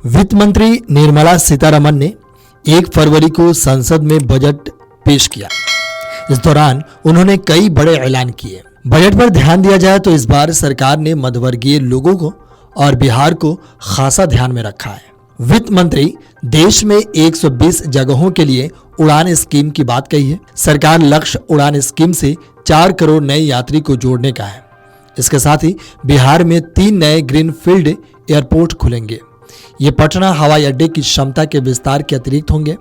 वित्त मंत्री निर्मला सीतारमण ने 1 फरवरी को संसद में बजट पेश किया। इस दौरान उन्होंने कई बड़े ऐलान किए। बजट पर ध्यान दिया जाए तो इस बार सरकार ने मध्यवर्गीय लोगों को और बिहार को खासा ध्यान में रखा है। वित्त मंत्री देश में 120 जगहों के लिए उड़ान स्कीम की बात कही है। सरकार लक्ष्य उड़ान स्कीम से 4 करोड़ नए यात्री को जोड़ने का है। इसके साथ ही बिहार में 3 नए ग्रीनफील्ड एयरपोर्ट खुलेंगे। ये पटना हवाई अड्डे की क्षमता के विस्तार के अतिरिक्त होंगे।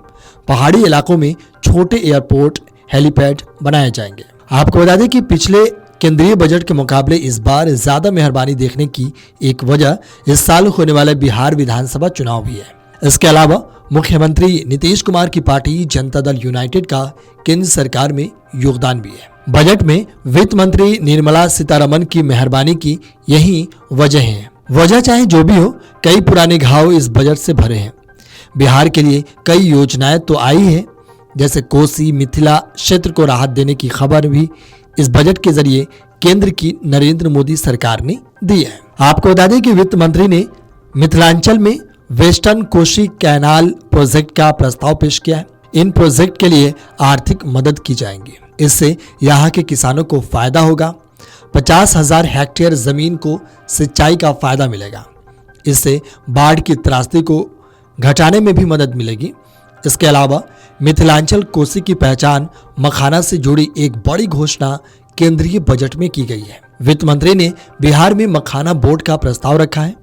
पहाड़ी इलाकों में छोटे एयरपोर्ट, हेलीपैड बनाए जाएंगे। आपको बता दें कि पिछले केंद्रीय बजट के मुकाबले इस बार ज्यादा मेहरबानी देखने की एक वजह इस साल होने वाले बिहार विधानसभा चुनाव भी है। इसके अलावा मुख्यमंत्री नीतीश कुमार की पार्टी जनता दल यूनाइटेड का केंद्र सरकार में योगदान भी है। बजट में वित्त मंत्री निर्मला सीतारमण की मेहरबानी की यही वजह है। वजह चाहे जो भी हो, कई पुराने घाव इस बजट से भरे हैं। बिहार के लिए कई योजनाएं तो आई है, जैसे कोसी मिथिला क्षेत्र को राहत देने की खबर भी इस बजट के जरिए केंद्र की नरेंद्र मोदी सरकार ने दी है। आपको बता दें कि वित्त मंत्री ने मिथिलांचल में वेस्टर्न कोसी कैनाल प्रोजेक्ट का प्रस्ताव पेश किया है। इन प्रोजेक्ट के लिए आर्थिक मदद की जाएगी। इससे यहाँ के किसानों को फायदा होगा। 50,000 हेक्टेयर जमीन को सिंचाई का फायदा मिलेगा। इससे बाढ़ की त्रासदी को घटाने में भी मदद मिलेगी। इसके अलावा मिथिलांचल कोसी की पहचान मखाना से जुड़ी एक बड़ी घोषणा केंद्रीय बजट में की गई है। वित्त मंत्री ने बिहार में मखाना बोर्ड का प्रस्ताव रखा है।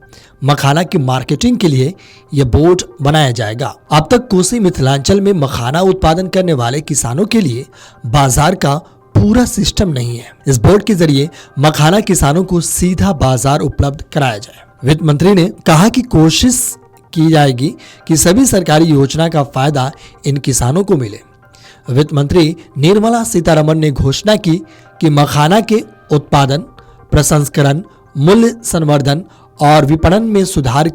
मखाना की मार्केटिंग के लिए यह बोर्ड बनाया जाएगा। अब तक कोसी मिथिलांचल में मखाना उत्पादन करने वाले किसानों के लिए बाजार का पूरा सिस्टम नहीं है। इस बोर्ड के जरिए मखाना किसानों को सीधा बाजार उपलब्ध कराया जाए। वित्त मंत्री ने कहा कि कोशिश की जाएगी कि सभी सरकारी योजना का फायदा इन किसानों को मिले। वित्त मंत्री निर्मला सीतारमण ने घोषणा की कि मखाना के उत्पादन, प्रसंस्करण, मूल्य संवर्धन और विपणन में सुधार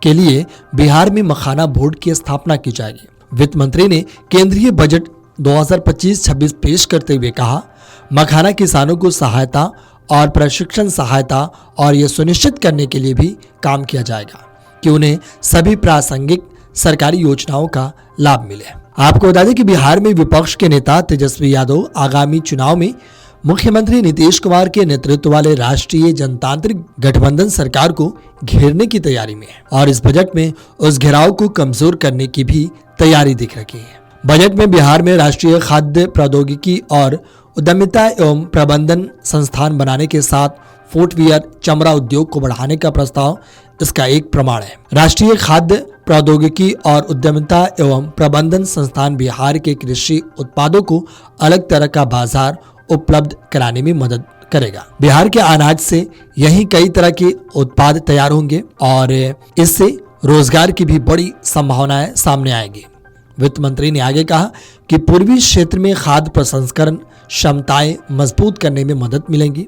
के लिए बिहार में मखाना बोर्ड की स्थापना की जाएगी। वित्त मंत्री ने केंद्रीय बजट 2025-26 पेश करते हुए कहा, मखाना किसानों को सहायता और प्रशिक्षण सहायता और यह सुनिश्चित करने के लिए भी काम किया जाएगा कि उन्हें सभी प्रासंगिक सरकारी योजनाओं का लाभ मिले। आपको बता दें कि बिहार में विपक्ष के नेता तेजस्वी यादव आगामी चुनाव में मुख्यमंत्री नीतीश कुमार के नेतृत्व वाले राष्ट्रीय जनतांत्रिक गठबंधन सरकार को घेरने की तैयारी में है और इस बजट में उस घेराव को कमजोर करने की भी तैयारी दिख रही है। बजट में बिहार में राष्ट्रीय खाद्य प्रौद्योगिकी और उद्यमिता एवं प्रबंधन संस्थान बनाने के साथ फुटवियर चमड़ा उद्योग को बढ़ाने का प्रस्ताव इसका एक प्रमाण है। राष्ट्रीय खाद्य प्रौद्योगिकी और उद्यमिता एवं प्रबंधन संस्थान बिहार के कृषि उत्पादों को अलग तरह का बाजार उपलब्ध कराने में मदद करेगा। बिहार के अनाज से यही कई तरह के उत्पाद तैयार होंगे और इससे रोजगार की भी बड़ी संभावनाएं सामने आएगी। वित्त मंत्री ने आगे कहा कि पूर्वी क्षेत्र में खाद्य प्रसंस्करण क्षमताएं मजबूत करने में मदद मिलेगी।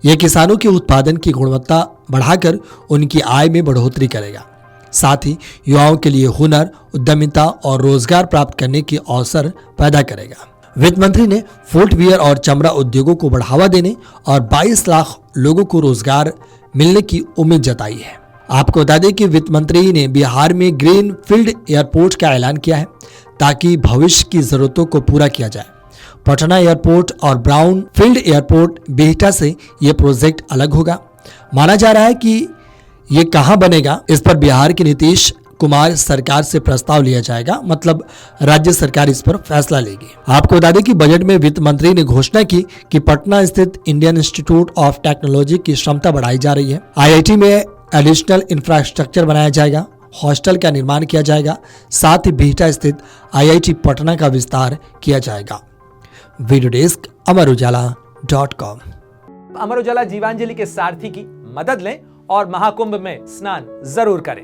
यह किसानों के उत्पादन की गुणवत्ता बढ़ाकर उनकी आय में बढ़ोतरी करेगा। साथ ही युवाओं के लिए हुनर, उद्यमिता और रोजगार प्राप्त करने के अवसर पैदा करेगा। वित्त मंत्री ने फुटवियर और चमड़ा उद्योगों को बढ़ावा देने और 22 लाख लोगों को रोजगार मिलने की उम्मीद जताई है। आपको बता दें कि वित्त मंत्री ने बिहार में ग्रीन फील्ड एयरपोर्ट का ऐलान किया है ताकि भविष्य की जरूरतों को पूरा किया जाए। पटना एयरपोर्ट और ब्राउन फील्ड एयरपोर्ट बिहटा से यह प्रोजेक्ट अलग होगा। माना जा रहा है कि ये कहां बनेगा, इस पर बिहार के नीतीश कुमार सरकार से प्रस्ताव लिया जाएगा, मतलब राज्य सरकार इस पर फैसला लेगी। आपको बता दें कि बजट में वित्त मंत्री ने घोषणा की कि पटना स्थित इंडियन इंस्टीट्यूट ऑफ टेक्नोलॉजी की क्षमता बढ़ाई जा रही है। IIT में एडिशनल इंफ्रास्ट्रक्चर बनाया जाएगा, हॉस्टल का निर्माण किया जाएगा। साथ ही बिहटा स्थित IIT पटना का विस्तार किया जाएगा। Video desk अमरउजाला.com। अमर उजाला जीवांजलि के सारथी की मदद लें और महाकुंभ में स्नान जरूर करें।